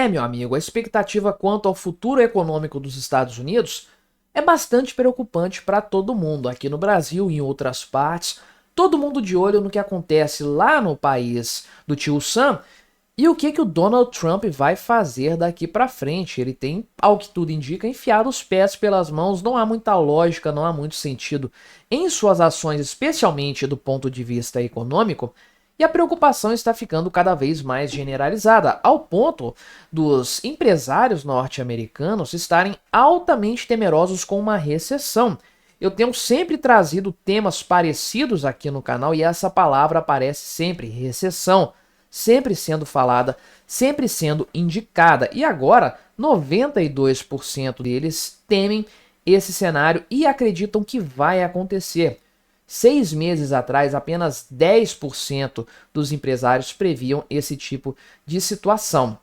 Meu amigo, a expectativa quanto ao futuro econômico dos Estados Unidos é bastante preocupante para todo mundo, aqui no Brasil e em outras partes. Todo mundo de olho no que acontece lá no país do tio Sam e o que o Donald Trump vai fazer daqui para frente. Ele tem, ao que tudo indica, enfiado os pés pelas mãos. Não há muita lógica, não há muito sentido em suas ações, especialmente do ponto de vista econômico. E a preocupação está ficando cada vez mais generalizada, ao ponto dos empresários norte-americanos estarem altamente temerosos com uma recessão. Eu tenho sempre trazido temas parecidos aqui no canal e essa palavra aparece sempre, recessão, sempre sendo falada, sempre sendo indicada. E agora, 92% deles temem esse cenário e acreditam que vai acontecer. 6 meses atrás, apenas 10% dos empresários previam esse tipo de situação.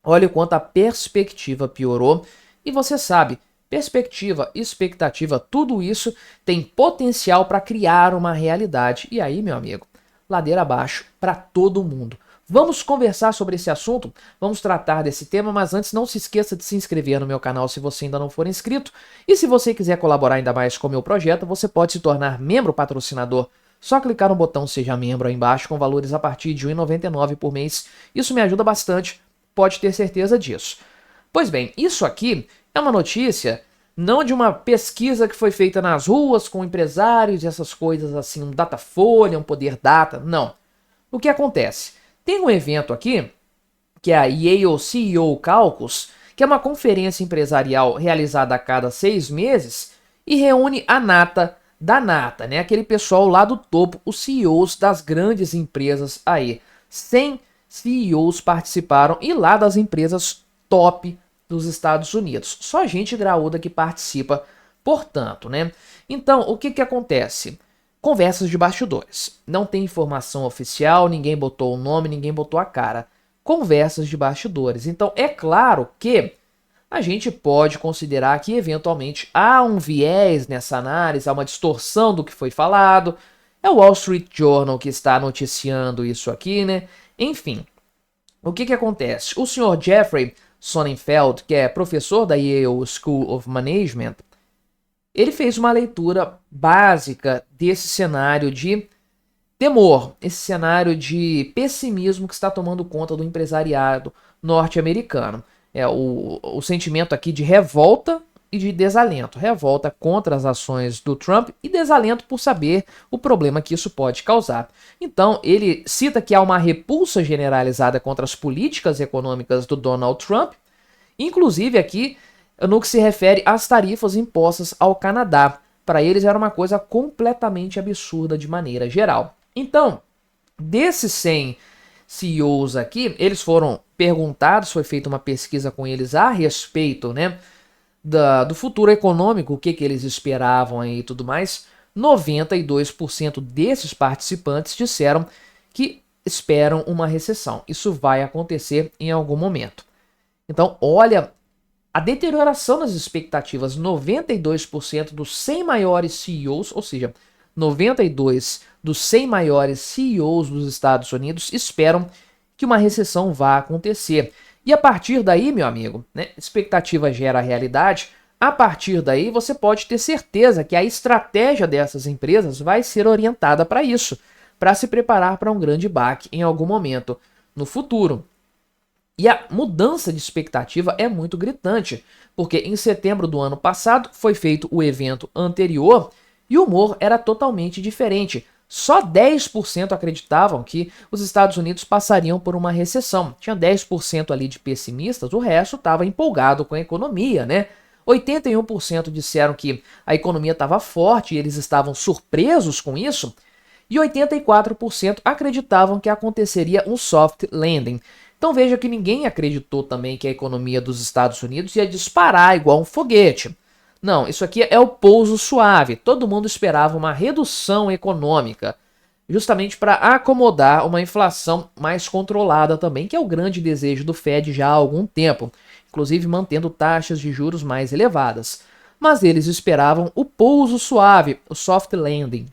Olha o quanto a perspectiva piorou. E você sabe, perspectiva, expectativa, tudo isso tem potencial para criar uma realidade. E aí, meu amigo, ladeira abaixo para todo mundo. Vamos conversar sobre esse assunto, vamos tratar desse tema, mas antes não se esqueça de se inscrever no meu canal se você ainda não for inscrito. E se você quiser colaborar ainda mais com o meu projeto, você pode se tornar membro patrocinador. Só clicar no botão Seja Membro aí embaixo com valores a partir de R$ 1,99 por mês. Isso me ajuda bastante, pode ter certeza disso. Pois bem, isso aqui é uma notícia não de uma pesquisa que foi feita nas ruas com empresários e essas coisas assim, um Datafolha, um Poder Data, não. O que acontece? Tem um evento aqui, que é a Yale CEO Caucus, que é uma conferência empresarial realizada a cada 6 meses e reúne a nata da nata, né? Aquele pessoal lá do topo, os CEOs das grandes empresas aí. 100 CEOs participaram e lá das empresas top dos Estados Unidos. Só gente graúda que participa, portanto, né? Então, o que acontece? Conversas de bastidores. Não tem informação oficial, ninguém botou o nome, ninguém botou a cara. Conversas de bastidores. Então, é claro que a gente pode considerar que, eventualmente, há um viés nessa análise, há uma distorção do que foi falado. É o Wall Street Journal que está noticiando isso aqui, né? Enfim, o que acontece? O senhor Jeffrey Sonnenfeld, que é professor da Yale School of Management, ele fez uma leitura básica desse cenário de temor, esse cenário de pessimismo que está tomando conta do empresariado norte-americano. É o sentimento aqui de revolta e de desalento. Revolta contra as ações do Trump e desalento por saber o problema que isso pode causar. Então, ele cita que há uma repulsa generalizada contra as políticas econômicas do Donald Trump, inclusive aqui no que se refere às tarifas impostas ao Canadá. Para eles era uma coisa completamente absurda de maneira geral. Então, desses 100 CEOs aqui, eles foram perguntados, foi feita uma pesquisa com eles a respeito, né, do futuro econômico, o que eles esperavam aí e tudo mais. 92% desses participantes disseram que esperam uma recessão. Isso vai acontecer em algum momento. Então, olha a deterioração das expectativas. 92% dos 100 maiores CEOs, ou seja, 92 dos 100 maiores CEOs dos Estados Unidos esperam que uma recessão vá acontecer. E a partir daí, meu amigo, né, expectativa gera realidade. A partir daí, você pode ter certeza que a estratégia dessas empresas vai ser orientada para isso, para se preparar para um grande baque em algum momento no futuro. E a mudança de expectativa é muito gritante, porque em setembro do ano passado foi feito o evento anterior e o humor era totalmente diferente. Só 10% acreditavam que os Estados Unidos passariam por uma recessão. Tinha 10% ali de pessimistas, o resto estava empolgado com a economia, né? 81% disseram que a economia estava forte e eles estavam surpresos com isso. E 84% acreditavam que aconteceria um soft landing. Então veja que ninguém acreditou também que a economia dos Estados Unidos ia disparar igual um foguete. Não, isso aqui é o pouso suave. Todo mundo esperava uma redução econômica, justamente para acomodar uma inflação mais controlada também, que é o grande desejo do Fed já há algum tempo, inclusive mantendo taxas de juros mais elevadas. Mas eles esperavam o pouso suave, o soft landing.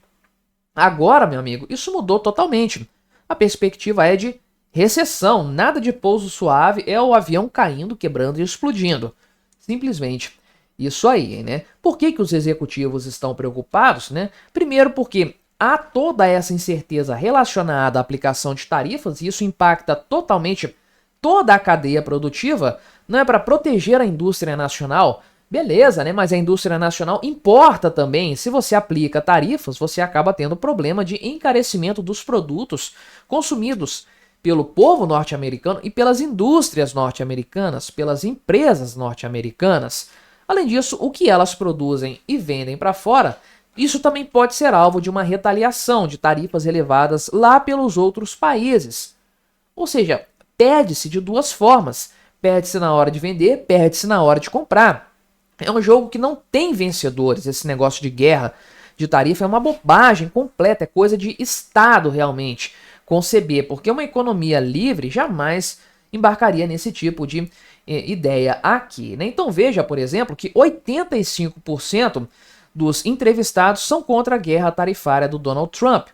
Agora, meu amigo, isso mudou totalmente. A perspectiva é de recessão, nada de pouso suave, é o avião caindo, quebrando e explodindo. Simplesmente isso aí, né? Por que os executivos estão preocupados, né? Primeiro porque há toda essa incerteza relacionada à aplicação de tarifas e isso impacta totalmente toda a cadeia produtiva, não é para proteger a indústria nacional, beleza, né? Mas a indústria nacional importa também. Se você aplica tarifas, você acaba tendo problema de encarecimento dos produtos consumidos pelo povo norte-americano e pelas indústrias norte-americanas, pelas empresas norte-americanas. Além disso, o que elas produzem e vendem para fora, isso também pode ser alvo de uma retaliação de tarifas elevadas lá pelos outros países. Ou seja, perde-se de duas formas. Perde-se na hora de vender, perde-se na hora de comprar. É um jogo que não tem vencedores. Esse negócio de guerra de tarifa é uma bobagem completa, é coisa de Estado realmente conceber, porque uma economia livre jamais embarcaria nesse tipo de ideia aqui, né? Então veja, por exemplo, que 85% dos entrevistados são contra a guerra tarifária do Donald Trump.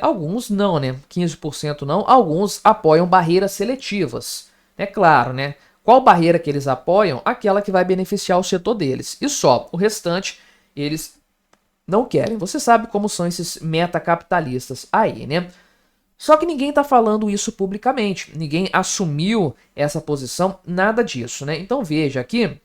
Alguns não, né? 15% não. Alguns apoiam barreiras seletivas. É claro, né? Qual barreira que eles apoiam? Aquela que vai beneficiar o setor deles. E só. O restante, eles não querem. Você sabe como são esses metacapitalistas aí, né? Só que ninguém está falando isso publicamente. Ninguém assumiu essa posição, nada disso, né? Então veja aqui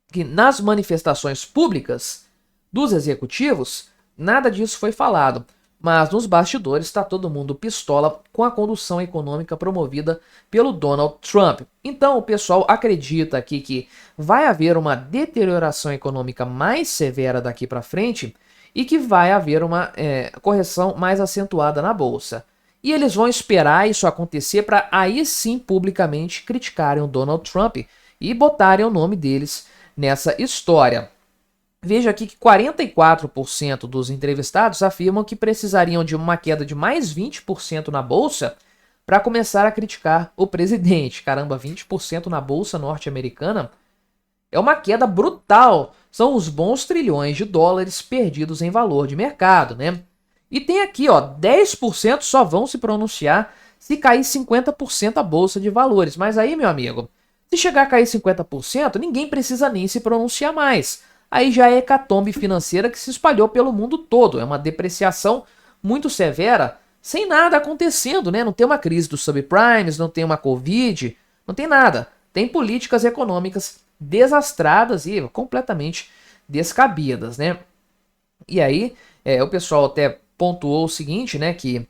que nas manifestações públicas dos executivos, nada disso foi falado. Mas nos bastidores está todo mundo pistola com a condução econômica promovida pelo Donald Trump. Então o pessoal acredita aqui que vai haver uma deterioração econômica mais severa daqui para frente e que vai haver uma correção mais acentuada na bolsa. E eles vão esperar isso acontecer para aí sim publicamente criticarem o Donald Trump e botarem o nome deles nessa história. Veja aqui que 44% dos entrevistados afirmam que precisariam de uma queda de mais 20% na bolsa para começar a criticar o presidente. Caramba, 20% na bolsa norte-americana é uma queda brutal. São os bons trilhões de dólares perdidos em valor de mercado, né? E tem aqui, ó, 10% só vão se pronunciar se cair 50% a bolsa de valores. Mas aí, meu amigo, se chegar a cair 50%, ninguém precisa nem se pronunciar mais. Aí já é hecatombe financeira que se espalhou pelo mundo todo. É uma depreciação muito severa, sem nada acontecendo, né? Não tem uma crise dos subprimes, não tem uma Covid, não tem nada. Tem políticas econômicas desastradas e completamente descabidas, né? E aí, o pessoal até pontuou o seguinte, né? Que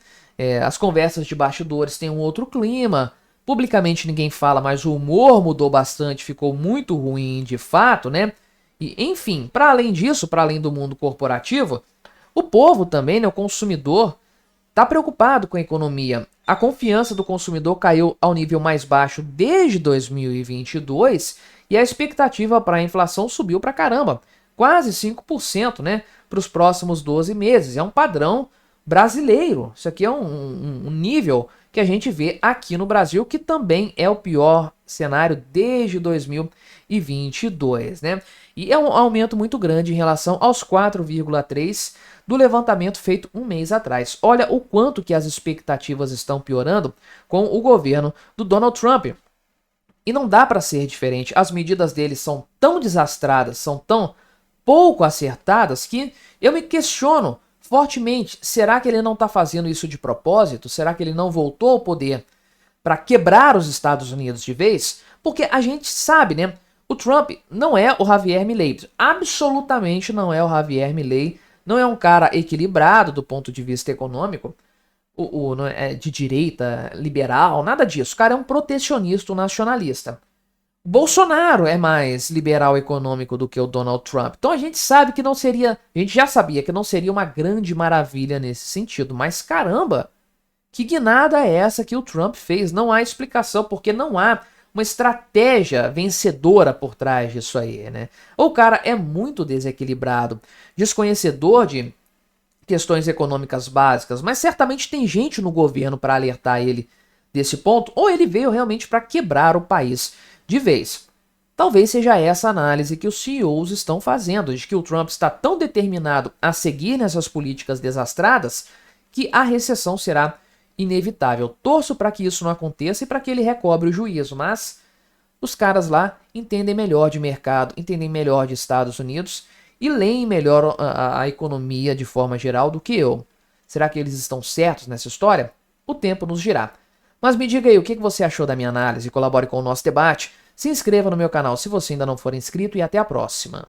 as conversas de bastidores têm um outro clima. Publicamente ninguém fala, mas o humor mudou bastante, ficou muito ruim de fato, né? E, enfim, para além disso, para além do mundo corporativo, o povo também, né, o consumidor, está preocupado com a economia. A confiança do consumidor caiu ao nível mais baixo desde 2022 e a expectativa para a inflação subiu para caramba, quase 5%, né, para os próximos 12 meses. É um padrão brasileiro. Isso aqui é um nível que a gente vê aqui no Brasil, que também é o pior cenário desde 2022, né? E é um aumento muito grande em relação aos 4,3% do levantamento feito um mês atrás. Olha o quanto que as expectativas estão piorando com o governo do Donald Trump. E não dá para ser diferente. As medidas dele são tão desastradas, são tão pouco acertadas, que eu me questiono fortemente, será que ele não está fazendo isso de propósito? Será que ele não voltou ao poder para quebrar os Estados Unidos de vez? Porque a gente sabe, né? O Trump não é o Javier Milei, absolutamente não é o Javier Milei, não é um cara equilibrado do ponto de vista econômico, não é de direita, liberal, nada disso. O cara é um protecionista, um nacionalista. Bolsonaro é mais liberal econômico do que o Donald Trump. Então a gente sabe que não seria, a gente já sabia que não seria uma grande maravilha nesse sentido, mas caramba, que guinada é essa que o Trump fez? Não há explicação, porque não há uma estratégia vencedora por trás disso aí, né? Ou o cara é muito desequilibrado, desconhecedor de questões econômicas básicas, mas certamente tem gente no governo para alertar ele desse ponto, ou ele veio realmente para quebrar o país de vez. Talvez seja essa análise que os CEOs estão fazendo, de que o Trump está tão determinado a seguir nessas políticas desastradas que a recessão será inevitável. Torço para que isso não aconteça e para que ele recobre o juízo, mas os caras lá entendem melhor de mercado, entendem melhor de Estados Unidos e leem melhor a economia de forma geral do que eu. Será que eles estão certos nessa história? O tempo nos dirá. Mas me diga aí, o que você achou da minha análise? Colabore com o nosso debate. Se inscreva no meu canal se você ainda não for inscrito e até a próxima.